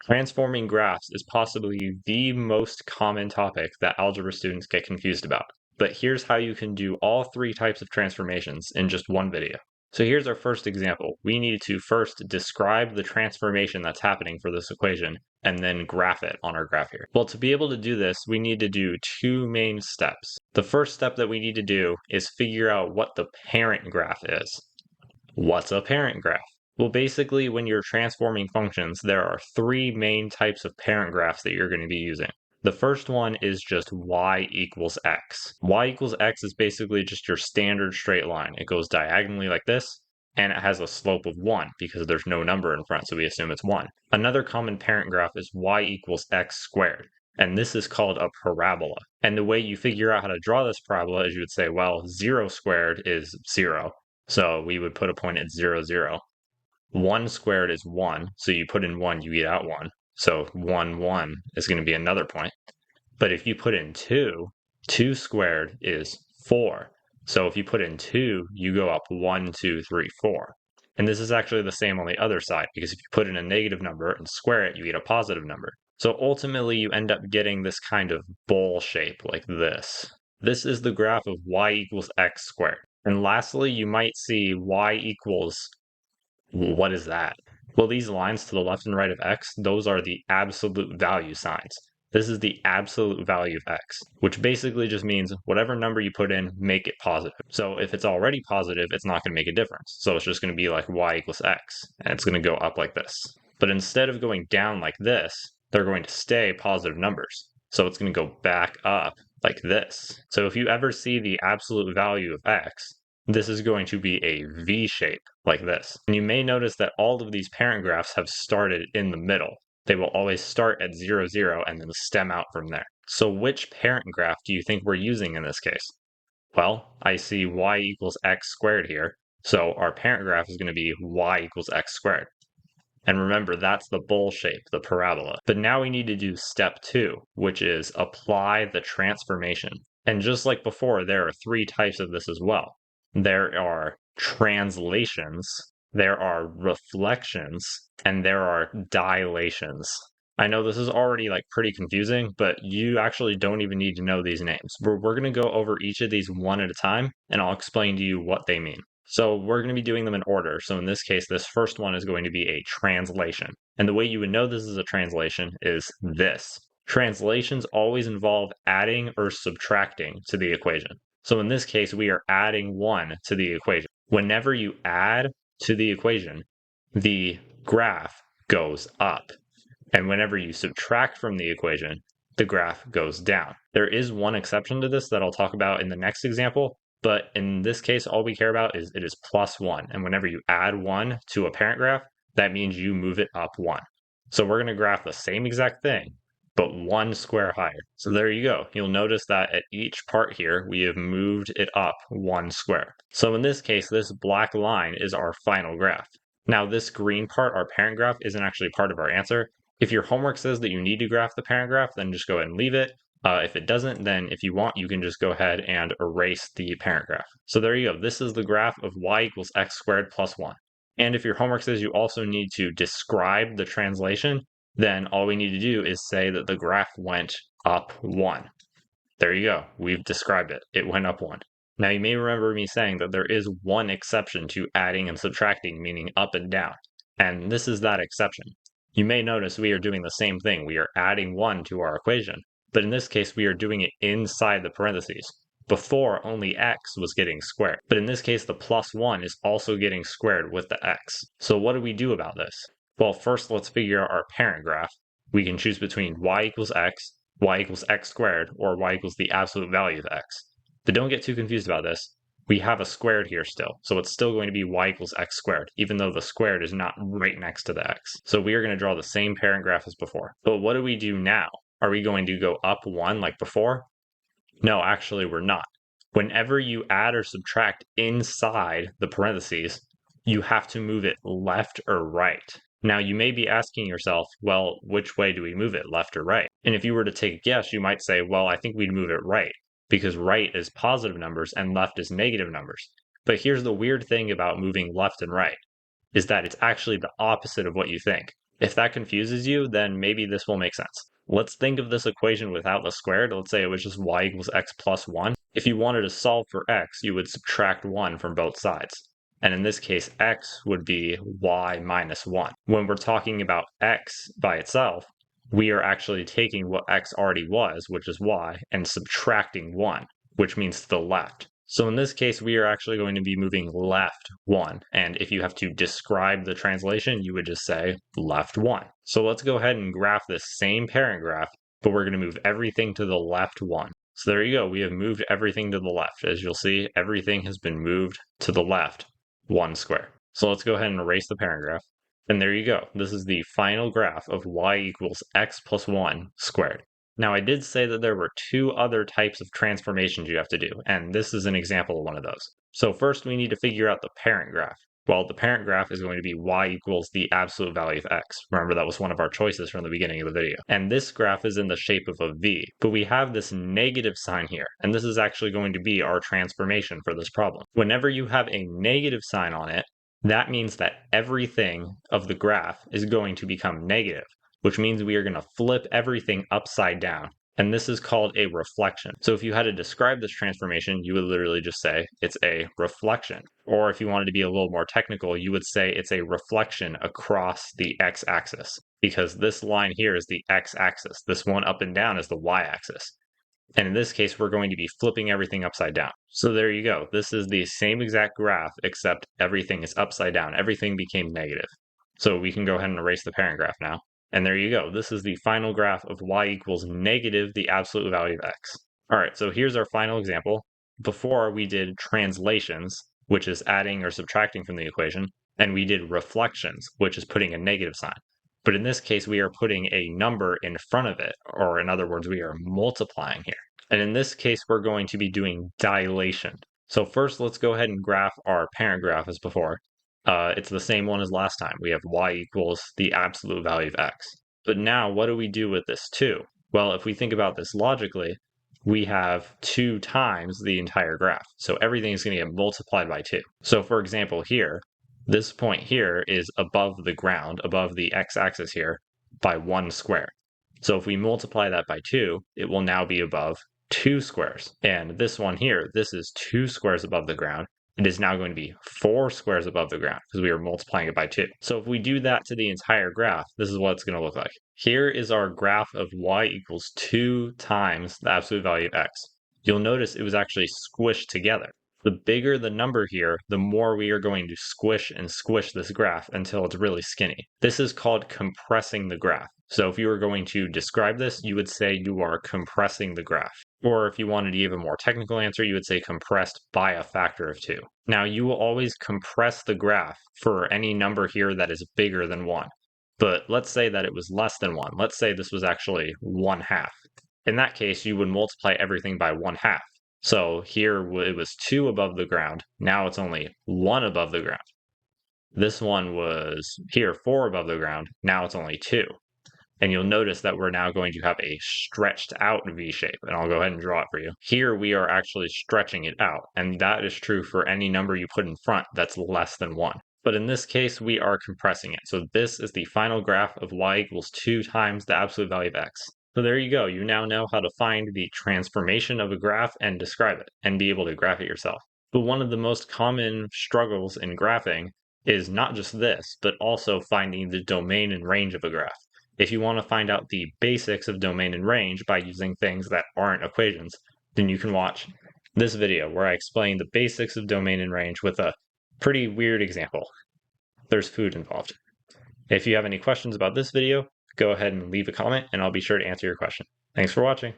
Transforming graphs is possibly the most common topic that algebra students get confused about. But here's how you can do all three types of transformations in just one video. So here's our first example. We need to first describe the transformation that's happening for this equation and then graph it on our graph here. Well, to be able to do this, we need to do two main steps. The first step that we need to do is figure out what the parent graph is. What's a parent graph? Well, basically, when you're transforming functions, there are three main types of parent graphs that you're going to be using. The first one is just y equals x. Y equals x is basically just your standard straight line. It goes diagonally like this, and it has a slope of 1 because there's no number in front, so we assume it's 1. Another common parent graph is y equals x squared, and this is called a parabola. And the way you figure out how to draw this parabola is you would say, well, 0 squared is 0. So we would put a point at 0, 0. 1 squared is 1, so you put in 1, you get out 1. So 1, 1 is going to be another point. But if you put in 2, 2 squared is 4. So if you put in 2, you go up 1, 2, 3, 4. And this is actually the same on the other side, because if you put in a negative number and square it, you get a positive number. So ultimately, you end up getting this kind of bowl shape like this. This is the graph of y equals x squared. And lastly, you might see y equals, what is that? Well, these lines to the left and right of x, those are the absolute value signs. This is the absolute value of x, which basically just means whatever number you put in, make it positive. So if it's already positive, it's not going to make a difference. So it's just going to be like y equals x, and it's going to go up like this. But instead of going down like this, they're going to stay positive numbers. So it's going to go back up like this. So if you ever see the absolute value of x, this is going to be a V shape like this. And you may notice that all of these parent graphs have started in the middle. They will always start at 0, 0 and then stem out from there. So which parent graph do you think we're using in this case? Well, I see y equals x squared here. So our parent graph is going to be y equals x squared. And remember, that's the bowl shape, the parabola. But now we need to do step 2, which is apply the transformation. And just like before, there are three types of this as well. There are translations, there are reflections, and there are dilations. I know this is already like pretty confusing, but you actually don't even need to know these names. We're going to go over each of these one at a time, and I'll explain to you what they mean. So we're going to be doing them in order. So in this case, this first one is going to be a translation. And the way you would know this is a translation is this. Translations always involve adding or subtracting to the equation. So in this case, we are adding 1 to the equation. Whenever you add to the equation, the graph goes up. And whenever you subtract from the equation, the graph goes down. There is one exception to this that I'll talk about in the next example, but in this case, all we care about is it is plus 1. And whenever you add 1 to a parent graph, that means you move it up 1. So we're going to graph the same exact thing, but 1 square higher. So there you go. You'll notice that at each part here, we have moved it up 1 square. So in this case, this black line is our final graph. Now this green part, our parent graph, isn't actually part of our answer. If your homework says that you need to graph the parent graph, then just go ahead and leave it. If it doesn't, then if you want, you can just go ahead and erase the parent graph. So there you go. This is the graph of y equals x squared plus 1. And if your homework says you also need to describe the translation, then all we need to do is say that the graph went up 1. There you go. We've described it. It went up 1. Now you may remember me saying that there is one exception to adding and subtracting, meaning up and down. And this is that exception. You may notice we are doing the same thing. We are adding 1 to our equation. But in this case, we are doing it inside the parentheses. Before, only x was getting squared. But in this case, the plus 1 is also getting squared with the x. So what do we do about this? Well, first let's figure out our parent graph. We can choose between y equals x squared, or y equals the absolute value of x. But don't get too confused about this. We have a squared here still, so it's still going to be y equals x squared, even though the squared is not right next to the x. So we are going to draw the same parent graph as before. But what do we do now? Are we going to go up 1 like before? No, actually we're not. Whenever you add or subtract inside the parentheses, you have to move it left or right. Now you may be asking yourself, well, which way do we move it, left or right? And if you were to take a guess, you might say, well, I think we'd move it right, because right is positive numbers and left is negative numbers. But here's the weird thing about moving left and right, is that it's actually the opposite of what you think. If that confuses you, then maybe this will make sense. Let's think of this equation without the squared. Let's say it was just y equals x plus 1. If you wanted to solve for x, you would subtract 1 from both sides. And in this case, x would be y minus 1. When we're talking about x by itself, we are actually taking what x already was, which is y, and subtracting 1, which means to the left. So in this case, we are actually going to be moving left 1. And if you have to describe the translation, you would just say left 1. So let's go ahead and graph this same parent graph, but we're going to move everything to the left 1. So there you go. We have moved everything to the left. As you'll see, everything has been moved to the left 1 square. So let's go ahead and erase the parent graph. And there you go. This is the final graph of y equals x plus 1 squared. Now, I did say that there were 2 other types of transformations you have to do, and this is an example of one of those. So first, we need to figure out the parent graph. Well, the parent graph is going to be y equals the absolute value of x. Remember, that was one of our choices from the beginning of the video. And this graph is in the shape of a V, but we have this negative sign here, and this is actually going to be our transformation for this problem. Whenever you have a negative sign on it, that means that everything of the graph is going to become negative, which means we are going to flip everything upside down. And this is called a reflection. So if you had to describe this transformation, you would literally just say it's a reflection. Or if you wanted to be a little more technical, you would say it's a reflection across the x-axis, because this line here is the x-axis. This one up and down is the y-axis. And in this case, we're going to be flipping everything upside down. So there you go. This is the same exact graph, except everything is upside down. Everything became negative. So we can go ahead and erase the parent graph now. And there you go. This is the final graph of y equals negative the absolute value of x. All right, so here's our final example. Before we did translations, which is adding or subtracting from the equation, and we did reflections, which is putting a negative sign. But in this case, we are putting a number in front of it, or in other words, we are multiplying here. And in this case, we're going to be doing dilation. So first, let's go ahead and graph our parent graph as before. It's the same one as last time. We have y equals the absolute value of x. But now, what do we do with this 2? Well, if we think about this logically, we have 2 times the entire graph. So everything is going to get multiplied by 2. So for example, here, this point here is above the ground, above the x-axis here, by 1 square. So if we multiply that by 2, it will now be above 2 squares. And this one here, this is 2 squares above the ground. It is now going to be 4 squares above the ground because we are multiplying it by 2. So if we do that to the entire graph, this is what it's going to look like. Here is our graph of y equals 2 times the absolute value of x. You'll notice it was actually squished together. The bigger the number here, the more we are going to squish and squish this graph until it's really skinny. This is called compressing the graph. So if you were going to describe this, you would say you are compressing the graph. Or if you wanted to give a more technical answer, you would say compressed by a factor of 2. Now, you will always compress the graph for any number here that is bigger than 1. But let's say that it was less than 1. Let's say this was actually 1/2. In that case, you would multiply everything by 1/2. So here it was 2 above the ground. Now it's only 1 above the ground. This one was here 4 above the ground. Now it's only 2. And you'll notice that we're now going to have a stretched out V shape, and I'll go ahead and draw it for you. Here we are actually stretching it out, and that is true for any number you put in front that's less than 1. But in this case, we are compressing it. So this is the final graph of y equals 2 times the absolute value of x. So there you go. You now know how to find the transformation of a graph and describe it, and be able to graph it yourself. But one of the most common struggles in graphing is not just this, but also finding the domain and range of a graph. If you want to find out the basics of domain and range by using things that aren't equations, then you can watch this video where I explain the basics of domain and range with a pretty weird example. There's food involved. If you have any questions about this video, go ahead and leave a comment and I'll be sure to answer your question. Thanks for watching.